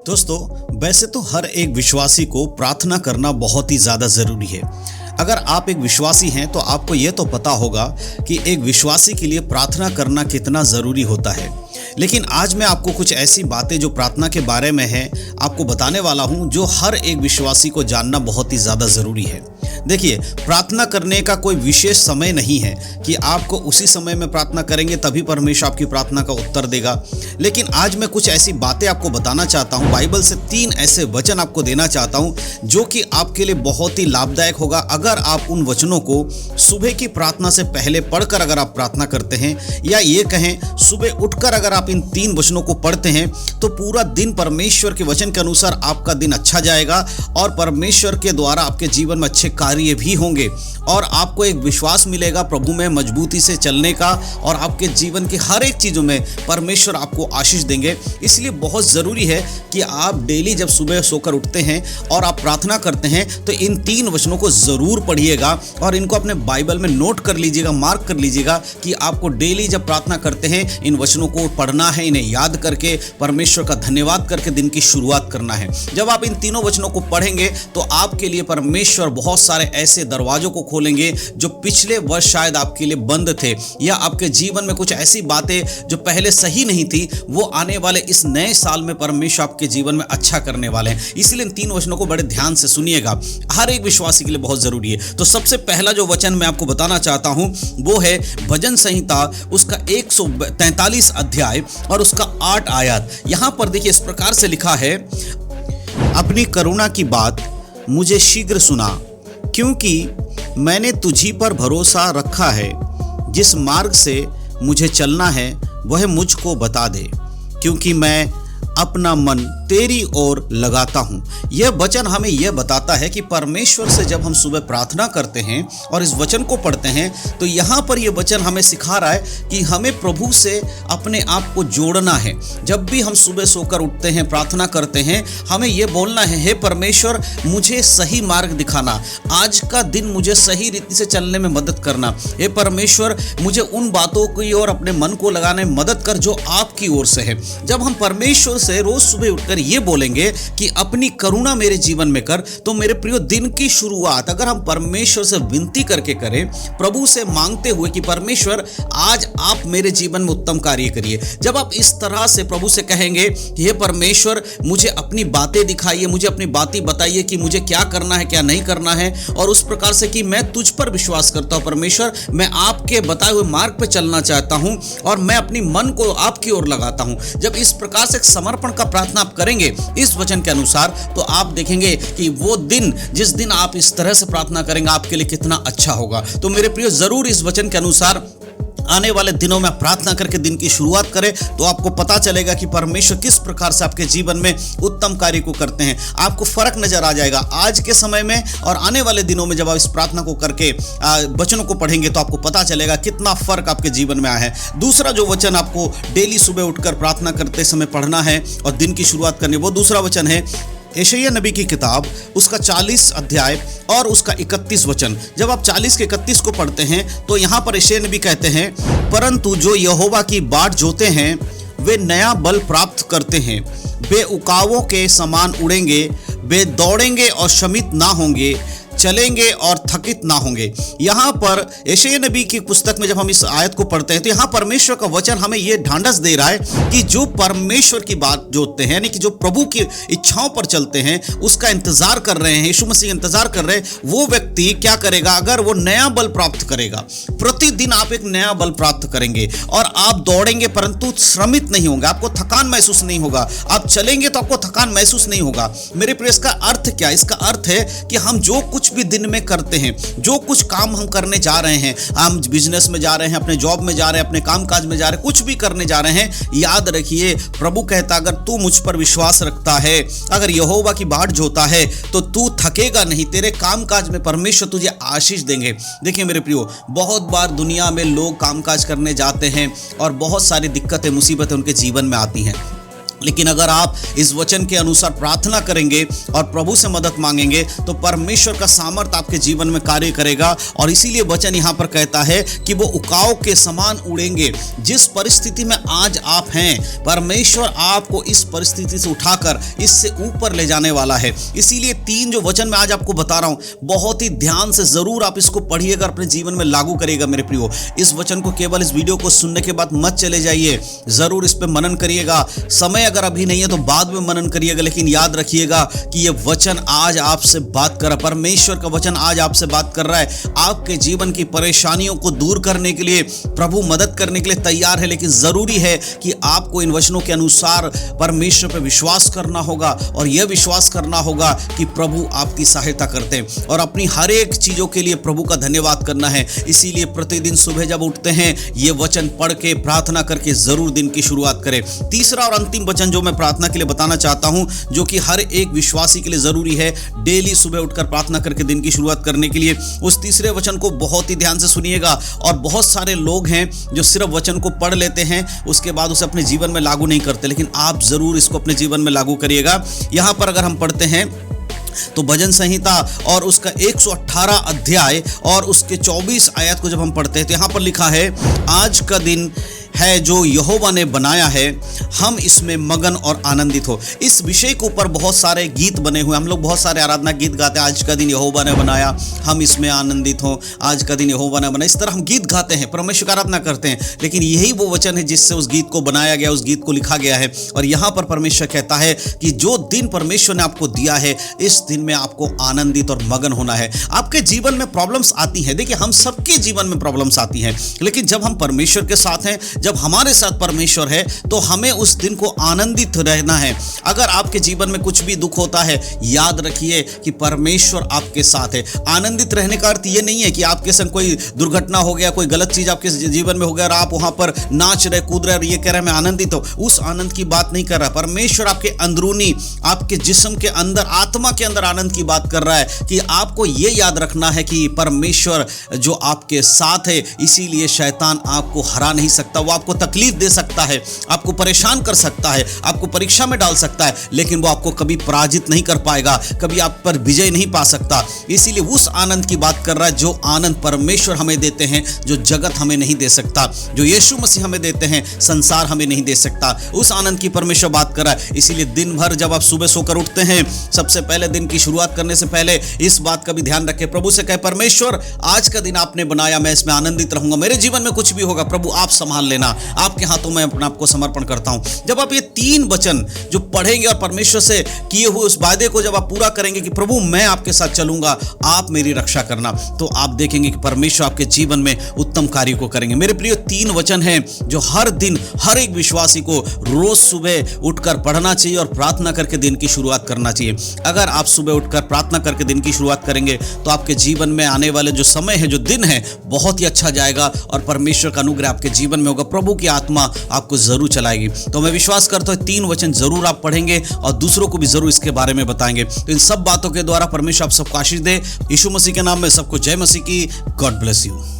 दोस्तों, वैसे तो हर एक विश्वासी को प्रार्थना करना बहुत ही ज़्यादा ज़रूरी है। अगर आप एक विश्वासी हैं तो आपको ये तो पता होगा कि एक विश्वासी के लिए प्रार्थना करना कितना ज़रूरी होता है। लेकिन आज मैं आपको कुछ ऐसी बातें जो प्रार्थना के बारे में हैं आपको बताने वाला हूं, जो हर एक विश्वासी को जानना बहुत ही ज़्यादा ज़रूरी है। देखिए, प्रार्थना करने का कोई विशेष समय नहीं है कि आपको उसी समय में प्रार्थना करेंगे तभी परमेश्वर आपकी प्रार्थना का उत्तर देगा। लेकिन आज मैं कुछ ऐसी बातें आपको बताना चाहता हूं, बाइबल से 3 ऐसे वचन आपको देना चाहता हूं जो कि आपके लिए बहुत ही लाभदायक होगा अगर आप उन वचनों को सुबह की प्रार्थना से पहले पढ़कर अगर आप प्रार्थना करते हैं, या ये कहें सुबह उठकर अगर आप इन 3 वचनों को पढ़ते हैं तो पूरा दिन परमेश्वर के वचन के अनुसार आपका दिन अच्छा जाएगा और परमेश्वर के द्वारा आपके जीवन में अच्छे कार्य भी होंगे और आपको एक विश्वास मिलेगा प्रभु में मजबूती से चलने का, और आपके जीवन की हर एक चीज़ों में परमेश्वर आपको आशीष देंगे। इसलिए बहुत ज़रूरी है कि आप डेली जब सुबह सोकर उठते हैं और आप प्रार्थना करते हैं तो इन 3 वचनों को ज़रूर पढ़िएगा और इनको अपने बाइबल में नोट कर लीजिएगा, मार्क कर लीजिएगा कि आपको डेली जब प्रार्थना करते हैं इन वचनों को पढ़ना है, इन्हें याद करके परमेश्वर का धन्यवाद करके दिन की शुरुआत करना है। जब आप इन तीनों वचनों को पढ़ेंगे तो आपके लिए परमेश्वर बहुत सारे ऐसे दरवाजों को खोलेंगे जो पिछले वर्ष शायद आपके लिए बंद थे, या आपके जीवन में कुछ ऐसी बातें जो पहले सही नहीं थी वो आने वाले इस नए साल में परमेश्वर आपके जीवन में अच्छा करने वाले हैं। इसलिए इन 3 वचनों को बड़े ध्यान से सुनिएगा, हर एक विश्वासी के लिए बहुत जरूरी है। तो सबसे पहला जो वचन मैं आपको बताना चाहता हूं वो है भजन संहिता उसका 143 अध्याय और उसका 8 आयत। यहां पर देखिए इस प्रकार से लिखा है, अपनी करुणा की बात मुझे शीघ्र सुना, क्योंकि मैंने तुझी पर भरोसा रखा है। जिस मार्ग से मुझे चलना है वह मुझको बता दे, क्योंकि मैं अपना मन तेरी ओर लगाता हूं। यह वचन हमें यह बताता है कि परमेश्वर से जब हम सुबह प्रार्थना करते हैं और इस वचन को पढ़ते हैं तो यहां पर यह वचन हमें सिखा रहा है कि हमें प्रभु से अपने आप को जोड़ना है। जब भी हम सुबह सोकर उठते हैं, प्रार्थना करते हैं, हमें यह बोलना है, हे परमेश्वर मुझे सही मार्ग दिखाना, आज का दिन मुझे सही रीति से चलने में मदद करना। हे परमेश्वर मुझे उन बातों की ओर अपने मन को लगाने में मदद कर जो आपकी ओर से है। जब हम परमेश्वर से रोज सुबह उठकर ये बोलेंगे कि अपनी करुणा मेरे जीवन में कर, तो मेरे प्रियो दिन की शुरुआत अगर हम परमेश्वर से विनती करके करें, प्रभु से मांगते हुए कि परमेश्वर आज आप मेरे जीवन में उत्तम कार्य करिए, जब आप इस तरह से प्रभु से कहेंगे कि हे परमेश्वर मुझे अपनी बातें दिखाइए, मुझे अपनी बातें बताइए कि मुझे क्या करना है क्या नहीं करना है, और उस प्रकार से कि मैं तुझ पर विश्वास करता हूं परमेश्वर, मैं आपके बताए हुए मार्ग पर चलना चाहता हूं और मैं अपनी मन को आपकी ओर लगाता हूं। जब इस प्रकार से समर्पण का प्रार्थना आप करेंगे इस वचन के अनुसार, तो आप देखेंगे कि वो दिन जिस दिन आप इस तरह से प्रार्थना करेंगे आपके लिए कितना अच्छा होगा। तो मेरे प्रियो जरूर इस वचन के अनुसार आने वाले दिनों में प्रार्थना करके दिन की शुरुआत करें, तो आपको पता चलेगा कि परमेश्वर किस प्रकार से आपके जीवन में उत्तम कार्य को करते हैं। आपको फर्क नजर आ जाएगा आज के समय में और आने वाले दिनों में। जब आप इस प्रार्थना को करके वचनों को पढ़ेंगे तो आपको पता चलेगा कितना फर्क आपके जीवन में आया है। दूसरा जो वचन आपको डेली सुबह उठकर प्रार्थना करते समय पढ़ना है और दिन की शुरुआत करनी, वो दूसरा वचन है यशायाह नबी की किताब उसका 40 अध्याय और उसका 31 वचन। जब आप 40 के 31 को पढ़ते हैं तो यहाँ पर यशायाह नबी कहते हैं, परंतु जो यहोवा की बाट जोते हैं वे नया बल प्राप्त करते हैं, वे उकावों के समान उड़ेंगे, वे दौड़ेंगे और शमित ना होंगे, चलेंगे और थकित ना होंगे। यहाँ पर यशायाह नबी की पुस्तक में जब हम इस आयत को पढ़ते हैं तो यहाँ परमेश्वर का वचन हमें यह ढांढस दे रहा है कि जो परमेश्वर की बात जोतते हैं, यानी कि जो प्रभु की इच्छाओं पर चलते हैं, उसका इंतजार कर रहे हैं, यीशु मसीह इंतजार कर रहे हैं, वो व्यक्ति क्या करेगा? अगर वो नया बल प्राप्त करेगा, प्रतिदिन आप एक नया बल प्राप्त करेंगे और आप दौड़ेंगे परंतु श्रमित नहीं होंगे, आपको थकान महसूस नहीं होगा, आप चलेंगे तो आपको थकान महसूस नहीं होगा। मेरे प्रिय, इसका अर्थ क्या? इसका अर्थ है कि हम जो कुछ भी दिन में करते हैं, जो कुछ काम हम करने जा रहे हैं, हम बिजनेस में जा रहे हैं, अपने जॉब में जा रहे हैं, अपने कामकाज में जा रहे हैं, कुछ भी करने जा रहे हैं, याद रखिए प्रभु कहता अगर तू मुझ पर विश्वास रखता है, अगर यहोवा की बाट जोता है तो तू थकेगा नहीं, तेरे कामकाज में परमेश्वर तुझे आशीष देंगे। देखिए मेरे प्रियो, बहुत बार दुनिया में लोग कामकाज करने जाते हैं और बहुत सारी दिक्कतें मुसीबतें उनके जीवन में आती हैं। लेकिन अगर आप इस वचन के अनुसार प्रार्थना करेंगे और प्रभु से मदद मांगेंगे तो परमेश्वर का सामर्थ आपके जीवन में कार्य करेगा। और इसीलिए वचन यहाँ पर कहता है कि वो उकाव के समान उड़ेंगे। जिस परिस्थिति में आज आप हैं, परमेश्वर आपको इस परिस्थिति से उठाकर इससे ऊपर ले जाने वाला है। इसीलिए 3 जो वचन मैं आज आपको बता रहा हूँ, बहुत ही ध्यान से जरूर आप इसको पढ़िएगा, अपने जीवन में लागू करिएगा। मेरे प्रियो, इस वचन को केवल इस वीडियो को सुनने के बाद मत चले जाइए, जरूर इस पर मनन करिएगा। समय अगर अभी नहीं है तो बाद में मनन करिएगा, लेकिन याद रखिएगा कि ये वचन आज आपसे बात कर रहा है। परमेश्वर का वचन आज आपसे बात कर रहा है। आपके जीवन की परेशानियों को दूर करने के लिए प्रभु मदद करने के लिए तैयार है, लेकिन जरूरी है कि आपको इन वचनों के अनुसार परमेश्वर पर विश्वास करना होगा और यह विश्वास करना होगा कि प्रभु आपकी सहायता करते हैं और अपनी हर एक चीजों के लिए प्रभु का धन्यवाद करना है। इसीलिए प्रतिदिन सुबह जब उठते हैं, ये वचन पढ़ के प्रार्थना करके जरूर दिन की शुरुआत करें। तीसरा और अंतिम वचन जो मैं प्रार्थना के लिए बताना चाहता हूं, जो कि हर एक विश्वासी के लिए जरूरी है डेली सुबह उठकर प्रार्थना करके दिन की शुरुआत करने के लिए, उस तीसरे वचन को बहुत ही ध्यान से सुनिएगा। और बहुत सारे लोग हैं जो सिर्फ वचन को पढ़ लेते हैं, उसके बाद उसे अपने जीवन में लागू नहीं करते, लेकिन आप जरूर इसको अपने जीवन में लागू करिएगा। यहां पर अगर हम पढ़ते हैं तो भजन संहिता और उसका 118 अध्याय और उसके 24 आयत को जब हम पढ़ते हैं तो यहां पर लिखा है, आज का दिन है जो यहोवा ने बनाया है, हम इसमें मगन और आनंदित हो। इस विषय के ऊपर बहुत सारे गीत बने हुए, हम लोग बहुत सारे आराधना गीत गाते हैं। आज का दिन यहोवा ने बनाया, हम इसमें आनंदित हो, आज का दिन यहोवा ने बनाया। इस तरह हम गीत गाते हैं, परमेश्वर की आराधना करते हैं, लेकिन यही वो वचन है जिससे उस गीत को बनाया गया, उस गीत को लिखा गया है। और यहाँ पर परमेश्वर कहता है कि जो दिन परमेश्वर ने आपको दिया है, इस दिन में आपको आनंदित और मगन होना है। आपके जीवन में प्रॉब्लम्स आती हैं, देखिए हम सबके जीवन में प्रॉब्लम्स आती हैं, लेकिन जब हम परमेश्वर के साथ हैं, जब हमारे साथ परमेश्वर है, तो हमें उस दिन को आनंदित रहना है। अगर आपके जीवन में कुछ भी दुख होता है, याद रखिए कि परमेश्वर आपके साथ है। आनंदित रहने का अर्थ ये नहीं है कि आपके संग कोई दुर्घटना हो गया, कोई गलत चीज आपके जीवन में हो गया और आप वहां पर नाच रहे, कूद रहे और ये कह रहे मैं आनंदित हूं। उस आनंद की बात नहीं कर रहा। परमेश्वर आपके अंदरूनी, आपके जिस्म के अंदर, आत्मा के अंदर आनंद की बात कर रहा है कि आपको ये याद रखना है कि परमेश्वर जो आपके साथ है, इसीलिए शैतान आपको हरा नहीं सकता। वो आपको तकलीफ दे सकता है, आपको परेशान कर सकता है, आपको परीक्षा में डाल सकता है, लेकिन वो आपको कभी पराजित नहीं कर पाएगा, कभी आप पर विजय नहीं पा सकता। इसीलिए उस आनंद की बात कर रहा है जो आनंद परमेश्वर हमें देते हैं, जो जगत हमें नहीं दे सकता, जो यीशु मसीह हमें देते हैं, संसार हमें नहीं दे सकता। उस आनंद की परमेश्वर बात कर रहा है। इसीलिए दिन भर जब आप सुबह सोकर उठते हैं, सबसे पहले दिन की शुरुआत करने से पहले इस बात का भी ध्यान रखें, प्रभु से कहे, परमेश्वर आज का दिन आपने बनाया, मैं इसमें आनंदित रहूंगा। मेरे जीवन में कुछ भी होगा प्रभु आप संभाल लेना, आपके हाथों में अपने आप को समर्पण करता हूं। जब आप ये 3 वचन जो पढ़ेंगे और परमेश्वर से किए हुए उस वादे को जब आप पूरा करेंगे कि प्रभु मैं आपके साथ चलूंगा, आप मेरी रक्षा करना, तो आप देखेंगे कि परमेश्वर आपके जीवन में उत्तम कार्य को करेंगे। मेरे प्रिय, 3 वचन हैं जो हर दिन हर एक विश्वासी को रोज सुबह उठकर पढ़ना चाहिए और प्रार्थना करके दिन की शुरुआत करना चाहिए। अगर आप सुबह उठकर प्रार्थना करके दिन की शुरुआत करेंगे तो आपके जीवन में आने वाले जो समय है, जो दिन है, बहुत ही अच्छा जाएगा और परमेश्वर का अनुग्रह आपके जीवन में होगा। प्रभु की आत्मा आपको जरूर चलाएगी। तो मैं विश्वास करता हूं 3 वचन जरूर आप पढ़ेंगे और दूसरों को भी जरूर इसके बारे में बताएंगे। तो इन सब बातों के द्वारा परमेश्वर आप सबको आशीष दे। यीशु मसीह के नाम में सबको जय मसीह की। God bless you.